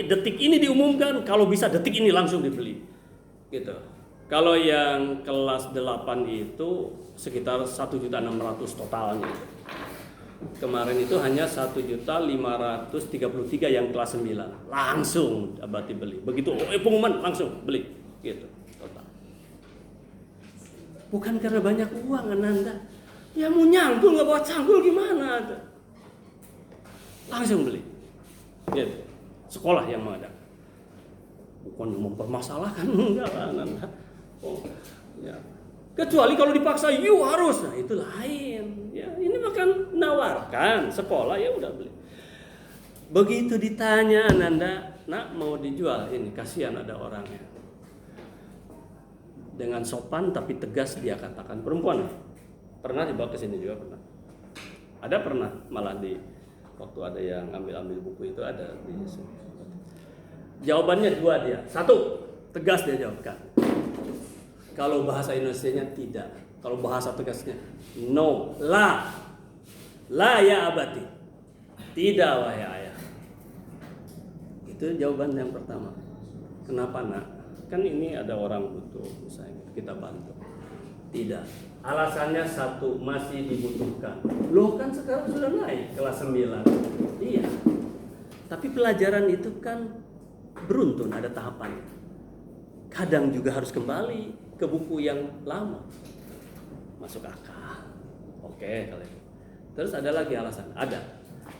detik ini diumumkan, kalau bisa detik ini langsung dibeli gitu. Kalau yang kelas 8 itu sekitar 1.600.000 totalnya. Kemarin itu hanya 1.533.000 yang kelas 9 langsung Abati beli. Begitu pengumuman langsung beli gitu total. Bukan karena banyak uang Ananda. Ya mau nyangkul nggak bawa cangkul gimana? Langsung beli. Gitu. Sekolah yang mau ada. Bukan mempermasalahkan enggak lah Nanda. Oh, ya. Kecuali kalau dipaksa you harus, nah itu lain. Ya, ini makan nawarkan sekolah ya udah beli. Begitu ditanya Nanda, nak mau dijual ini, kasihan ada orangnya. dengan sopan tapi tegas dia katakan. Perempuan pernah dibawa ke sini juga pernah. Ada pernah malah di waktu ada yang ambil buku itu ada di sini. Jawabannya dua dia. Satu, tegas dia jawabkan. Kalau bahasa Indonesianya tidak. Kalau bahasa tegasnya no, la ya abati. Tidak wahai ayah. Itu jawaban yang pertama. Kenapa nak? Kan ini ada orang butuh, misalnya kita bantu. Tidak. Alasannya satu, masih dibutuhkan. Loh kan sekarang sudah naik kelas 9. Iya. Tapi pelajaran itu kan beruntun, ada tahapannya. Kadang juga harus kembali ke buku yang lama. Masuk akal. Oke, kalau itu. Terus ada lagi alasan? Ada.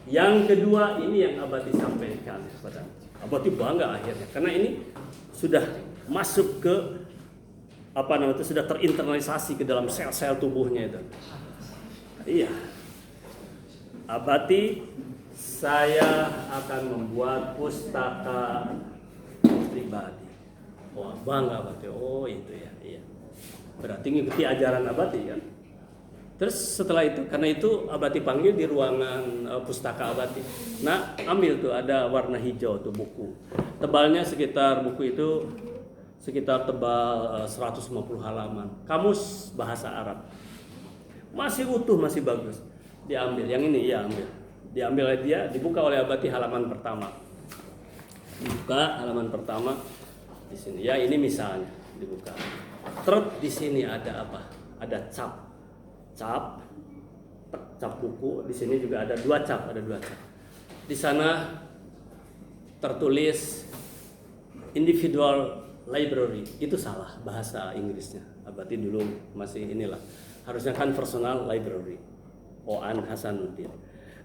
Yang kedua ini yang Abati sampaikan kepada Abati bangga akhirnya karena ini sudah masuk ke sudah terinternalisasi ke dalam sel-sel tubuhnya itu. Iya. Abati, saya akan membuat pustaka pribadi. Wah, bangga Abati. Oh, itu ya. Iya. Berarti ngikuti ajaran Abati kan? Terus setelah itu, karena itu Abati panggil di ruangan pustaka Abati. Nah, ambil tuh ada warna hijau tuh buku. Tebalnya sekitar buku itu sekitar tebal 150 halaman. Kamus bahasa Arab. Masih utuh, masih bagus. Diambil, yang ini ya ambil. Diambil oleh dia, dibuka oleh Abati halaman pertama. Dibuka halaman pertama di sini. Ya, ini misalnya dibuka. Terus di sini ada apa? Ada cap buku. Di sini juga ada dua cap. Di sana tertulis individual library. Itu salah bahasa Inggrisnya. Abati dulu masih inilah. Harusnya kan personal library. Oan Hasanuddin.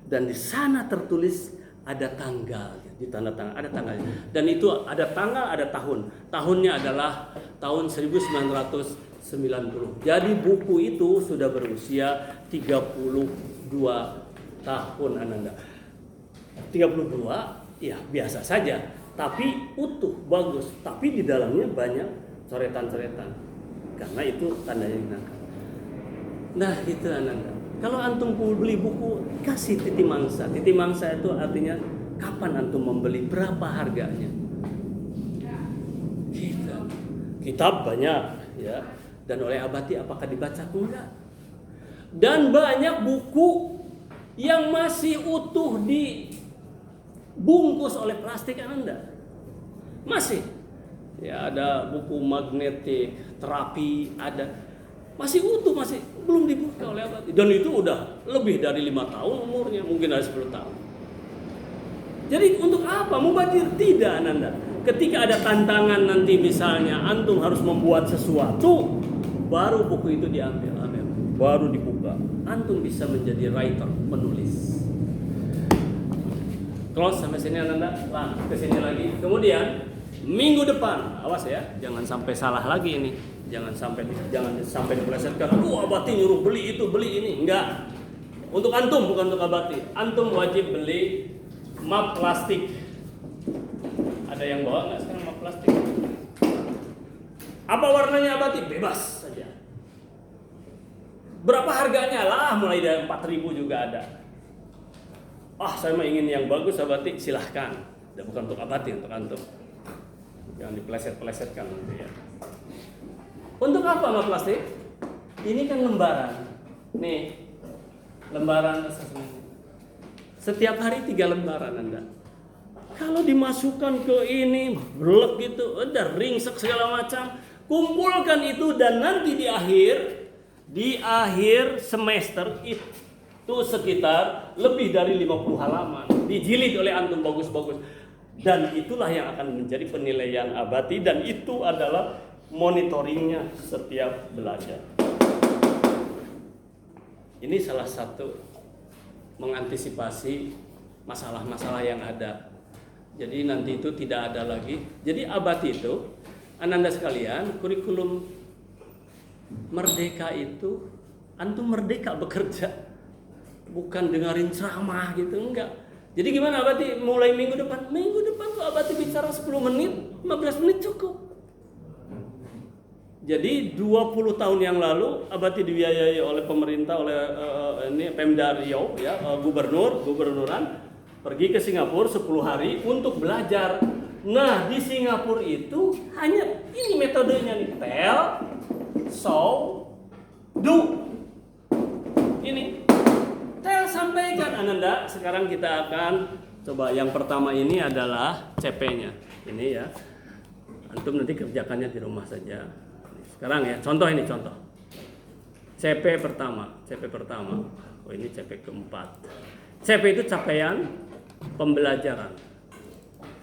Dan di sana tertulis ada tanggal, di tanda tangan ada tanggalnya. Dan itu ada tanggal, ada tahun. Tahunnya adalah tahun 1990. Jadi buku itu sudah berusia 32 tahun Ananda. 32 ya biasa saja, tapi utuh, bagus. Tapi di dalamnya banyak coretan-coretan. Karena itu tandanya dinangka. Nah, itu Ananda. Kalau antum beli buku, kasih titi mangsa. Titi mangsa itu artinya kapan antum membeli, berapa harganya. Kitab banyak ya. Dan oleh Abati apakah dibaca? Enggak. Dan banyak buku yang masih utuh dibungkus oleh plastik Anda. Masih. Ya, ada buku magnetik, terapi, ada masih utuh, masih belum dibuka oleh Abati. Dan itu udah lebih dari 5 tahun umurnya, mungkin ada 10 tahun. Jadi untuk apa? Mubadir tidak Ananda. Ketika ada tantangan nanti misalnya antum harus membuat sesuatu, baru buku itu diambil, baru dibuka. Antum bisa menjadi writer, penulis. Close sampai sini Ananda, lah ke sini lagi. Kemudian minggu depan, awas ya, jangan sampai salah lagi ini. Jangan sampai dipelesetkan. Abati nyuruh beli itu, beli ini. Enggak. Untuk antum, bukan untuk Abati. Antum wajib beli map plastik. Ada yang bawa nggak sekarang map plastik? Apa warnanya Abati? Bebas saja. Berapa harganya? Lah, mulai dari 4.000 juga ada. Saya mah ingin yang bagus Abati, silahkan. Dan bukan untuk Abati, untuk antum. Jangan dipeleset-pelesetkan gitu ya. Untuk apa map plastik? Ini kan lembaran. Nih, lembaran asesmen. Setiap hari 3 lembaran Anda. Kalau dimasukkan ke ini, blek gitu, udah ringsek segala macam. Kumpulkan itu dan nanti di akhir semester itu sekitar lebih dari 50 halaman. Dijilid oleh antum bagus-bagus. Dan itulah yang akan menjadi penilaian Abati dan itu adalah monitoringnya setiap belajar. Ini salah satu mengantisipasi masalah-masalah yang ada. Jadi nanti itu tidak ada lagi. Jadi Abati itu, Ananda sekalian, kurikulum merdeka itu, antum merdeka bekerja, bukan dengerin ceramah gitu, enggak. Jadi gimana Abati mulai minggu depan? Minggu depan tuh Abati bicara 10 menit, 15 menit cukup. Jadi 20 tahun yang lalu Abati dibiayai oleh pemerintah, oleh ini Pemda Riau ya, gubernuran pergi ke Singapura 10 hari untuk belajar. Nah, di Singapura itu hanya ini metodenya nih, tell, show, do. Ini tell, sampaikan. Ananda, sekarang kita akan coba yang pertama ini adalah CP-nya. Ini ya. Antum nanti kerjakannya di rumah saja. Sekarang ya, contoh ini contoh. CP pertama. Oh, ini CP keempat. CP itu capaian pembelajaran.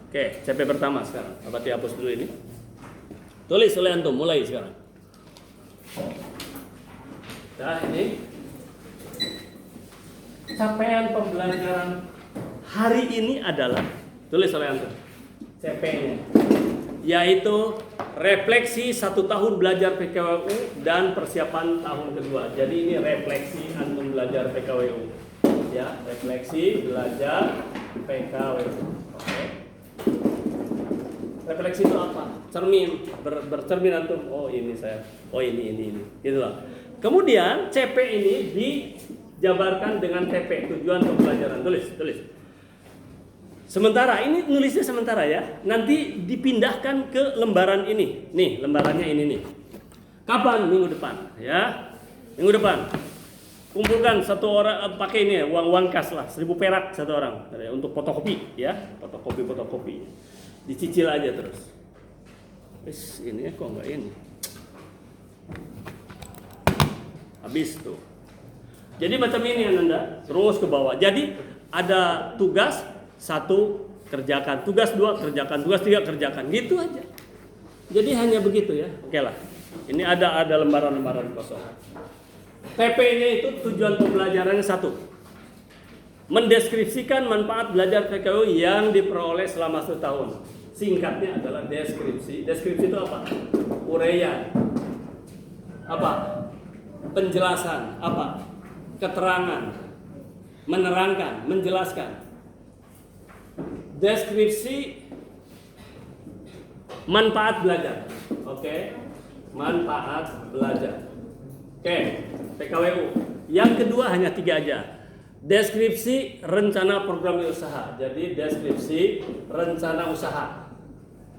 Oke, CP pertama sekarang. Abati hapus dulu ini. Tulis oleh antum, mulai sekarang. Nah, ini capaian pembelajaran hari ini adalah, tulis oleh antum, CP-nya, yaitu refleksi 1 tahun belajar PKWU dan persiapan tahun kedua. Jadi ini refleksi antum belajar PKWU, ya, refleksi belajar PKWU. Oke. Refleksi itu apa? Cermin, bercermin antum. Oh ini saya, oh ini, gitu loh. Kemudian CP ini dijabarkan dengan TP, tujuan pembelajaran. Tulis. Sementara ini nulisnya sementara ya. Nanti dipindahkan ke lembaran ini. Nih, lembarannya ini nih. Kapan? Minggu depan, ya. Minggu depan. Kumpulkan satu orang pakai ini uang kas lah, 1.000 perak satu orang untuk fotokopi ya. Fotokopi. Dicicil aja terus. Wis ini kok enggak ini. Habis tuh. Jadi macam ini Ananda, terus ke bawah. Jadi ada tugas 1 kerjakan, tugas 2 kerjakan, tugas 3 kerjakan, gitu aja. Jadi hanya begitu ya. Oke lah. Ini ada lembaran-lembaran kosong. TP-nya itu tujuan pembelajarannya 1. Mendeskripsikan manfaat belajar PKWU yang diperoleh selama 1 tahun. Singkatnya adalah deskripsi. Deskripsi itu apa? Uraian. Apa? Penjelasan. Apa? Keterangan. Menerangkan, menjelaskan. Deskripsi manfaat belajar. Oke. Manfaat belajar. Oke, PKWU. Yang kedua hanya 3 aja. Deskripsi rencana program usaha. Jadi deskripsi rencana usaha.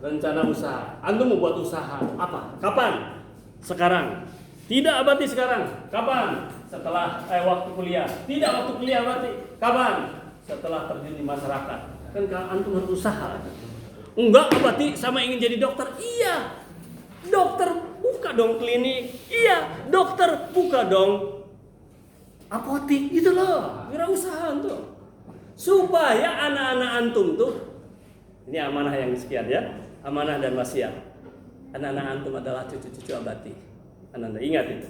Rencana usaha. Antum mau buat usaha apa? Kapan? Sekarang. Tidak Abati sekarang. Kapan? Setelah waktu kuliah. Tidak waktu kuliah Abati. Kapan? Setelah terjun di masyarakat. Kan antum harus usaha. Enggak Abati sama ingin jadi dokter. Iya. Dokter buka dong klinik. Iya. Dokter buka dong apotik. Gitu loh. Wirausaha antum. Supaya anak-anak antum tuh, ini amanah yang sekian ya. Amanah dan wasiat. Anak-anak antum adalah cucu-cucu Abati. Anda ingat itu.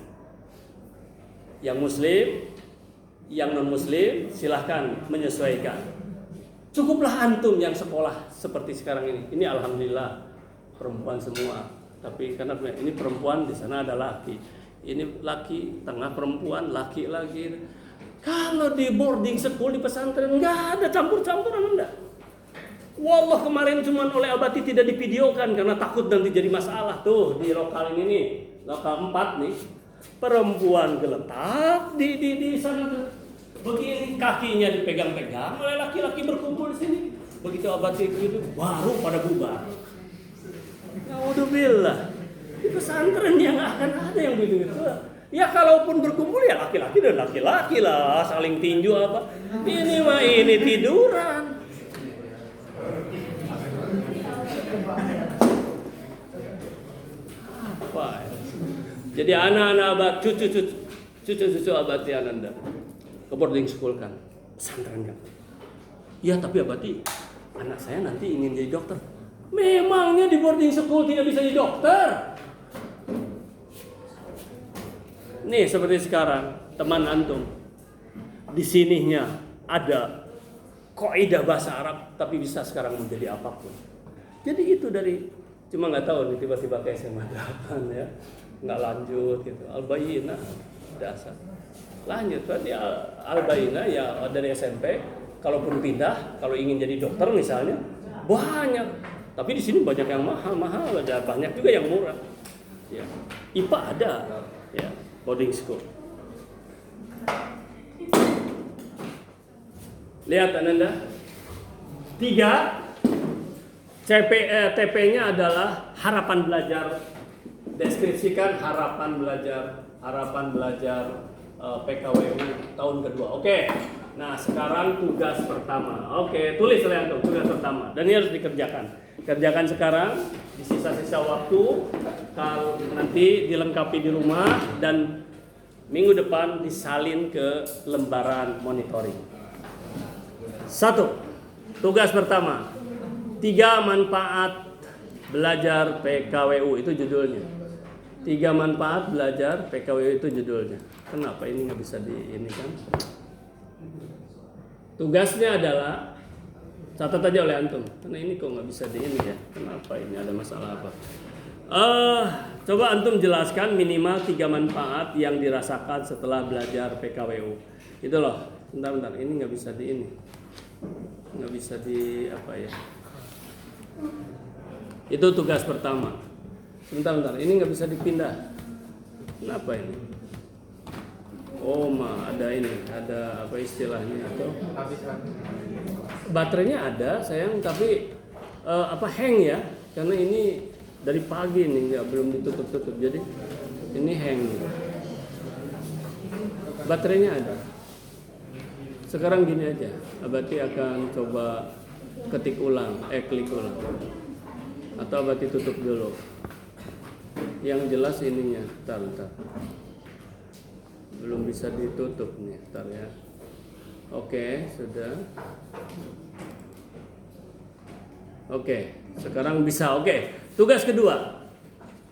Yang muslim, yang non muslim silahkan menyesuaikan. Cukuplah antum yang sekolah seperti sekarang ini. Ini alhamdulillah perempuan semua. Tapi karena ini perempuan, di sana ada laki. Ini laki, tengah perempuan, laki lagi. Kalau di boarding school, di pesantren nggak ada campur-campuran Anda. Wallah kemarin cuma oleh Abati tidak divideokan karena takut nanti jadi masalah tuh di lokal ini nih, lokal 4 nih. Perempuan geletak di sana begini, kakinya dipegang-pegang oleh laki-laki berkumpul di sini. Begitu Abati itu baru pada bubar. Naudzubillah. Di pesantren yang akan ada yang begitu. Ya kalaupun berkumpul ya laki-laki dan laki-laki lah, saling tinju apa. Ini mah ini tiduran. Apa? Jadi anak-anak Abad, cucu-cucu Abati Ananda ke boarding school kan, pesantren kan. Ya tapi Abati, anak saya nanti ingin jadi dokter. Memangnya di boarding school tidak bisa jadi dokter? Nih seperti sekarang teman antum di sininya ada kaidah bahasa Arab tapi bisa sekarang menjadi apapun. Jadi itu dari cuma nggak tahu nih tiba-tiba ke SMA 8 ya nggak lanjut gitu. Al-Bayyinah dasar lanjut berarti Al-Bayyinah ya dari SMP. Kalaupun pindah kalau ingin jadi dokter misalnya banyak. Tapi di sini banyak yang mahal, ada banyak juga yang murah. Ya. IPA ada, ya, boarding school. Lihat Ananda. 3 TP-nya adalah harapan belajar. Deskripsikan harapan belajar PKWU tahun kedua. Oke. Nah, sekarang tugas pertama. Oke, tulis lihat tuh tugas pertama. Dan ini harus dikerjakan. Kerjakan sekarang di sisa-sisa waktu. Kalau nanti dilengkapi di rumah dan minggu depan disalin ke lembaran monitoring. 1. Tugas pertama. 3 manfaat belajar PKWU, itu judulnya. 3 manfaat belajar PKWU, itu judulnya. Kenapa ini nggak bisa di ini kan? Tugasnya adalah catat aja oleh antum. Karena ini kok nggak bisa di ini ya? Kenapa ini ada masalah apa? Coba antum jelaskan minimal 3 manfaat yang dirasakan setelah belajar PKWU. Itu loh. Bentar, ini nggak bisa di ini. Nggak bisa di apa ya? Itu tugas pertama. Bentar, ini nggak bisa dipindah. Kenapa ini? Oh, ada ini, ada apa istilahnya atau baterainya ada, sayang, tapi hang ya, karena ini dari pagi nih nggak belum ditutup, jadi ini hang. Baterainya ada. Sekarang gini aja, Abati akan coba klik ulang, atau Abati tutup dulu. Yang jelas ininya, bentar. Belum bisa ditutup nih, bentar ya. Oke, sudah. Oke, sekarang bisa. Oke, tugas kedua.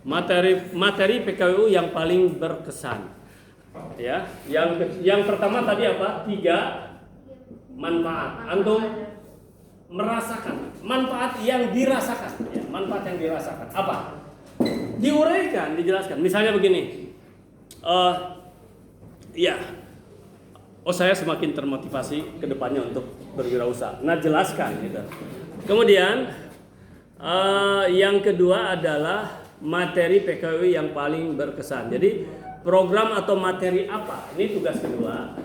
Materi PKWU yang paling berkesan. Ya, yang pertama tadi apa? 3 manfaat. Antum merasakan manfaat yang dirasakan. Ya, manfaat yang dirasakan. Apa? Diuraikan, dijelaskan. Misalnya begini. Saya semakin termotivasi ke depannya untuk berwirausaha. Nah, jelaskan gitu. Kemudian yang kedua adalah materi PKWU yang paling berkesan. Jadi program atau materi apa? Ini tugas kedua.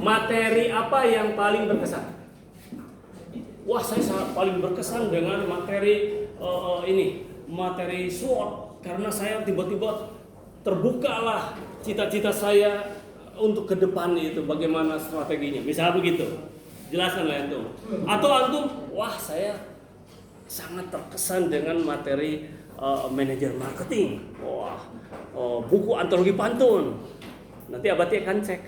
Materi apa yang paling berkesan? Wah, saya sangat paling berkesan dengan materi materi SWOT, karena saya tiba-tiba terbukalah cita-cita saya untuk ke depan itu bagaimana strateginya. Misalnya begitu. Jelaskan lah antum. Atau antum, wah saya sangat terkesan dengan materi manajer marketing. Wah, buku antologi pantun. Nanti Abati akan cek.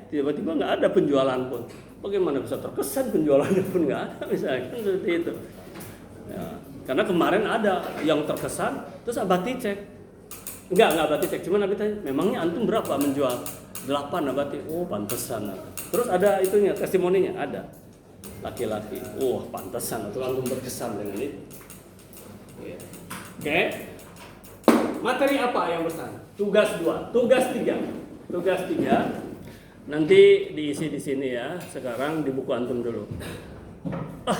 Tiba-tiba nggak ada penjualan pun. Bagaimana bisa terkesan penjualannya pun nggak ada, misalnya kan seperti itu. Ya, karena kemarin ada yang terkesan, terus Abati cek. Enggak Abati cek, cuman Abati tanya, memangnya antum berapa menjual? 8 Abati. Oh, pantesan. Terus ada itunya, testimoninya ada. Laki-laki. Oh, pantesan atau antum berkesan dengan itu. Oke. Materi apa yang berkesan? Tugas 2, tugas 3. Tugas 3 nanti diisi di sini ya. Sekarang di buku antum dulu.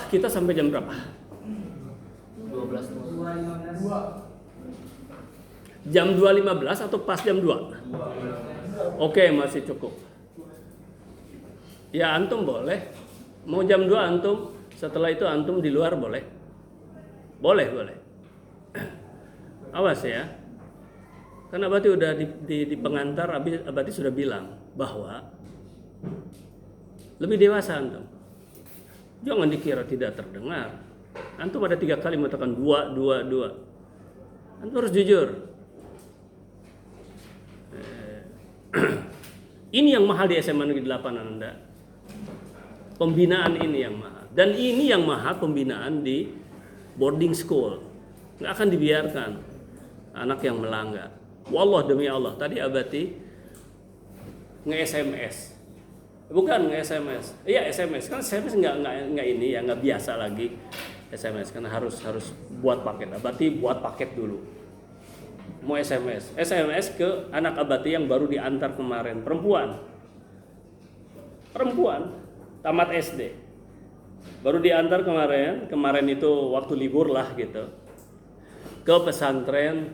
Kita sampai jam berapa? 12. Jam 2.15 atau pas jam 2? Oke, masih cukup. Ya, antum boleh. Mau jam 2 antum, setelah itu antum di luar boleh. Boleh. Awas ya. Karena Abati udah di pengantar, Abati sudah bilang bahwa lebih dewasa antum. Jangan dikira tidak terdengar. Antum ada 3 kali mengatakan 2. Antum harus jujur. Ini yang mahal di SMA Negeri 8 Anda. Pembinaan ini yang mahal. Dan ini yang mahal pembinaan di boarding school. Nggak akan dibiarkan anak yang melanggar. Wallah demi Allah. Tadi Abati nge-SMS. Bukan nge-SMS. Iya SMS. Kan SMS nggak ini ya, nggak biasa lagi SMS. Karena harus buat paket. Abati buat paket dulu. Mau SMS ke anak Abati yang baru diantar kemarin, perempuan tamat SD, baru diantar kemarin itu waktu libur lah gitu, ke pesantren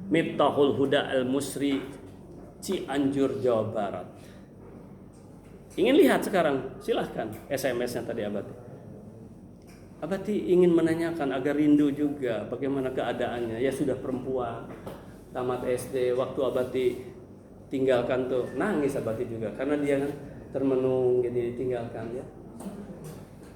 Miftahul Huda Al-Musri, Cianjur, Jawa Barat. Ingin lihat sekarang? Silahkan SMS-nya tadi Abati. Abati ingin menanyakan agar rindu juga bagaimana keadaannya. Ya sudah perempuan, tamat SD, waktu Abati tinggalkan tuh nangis Abati juga karena dia kan termenung jadi ditinggalkan ya.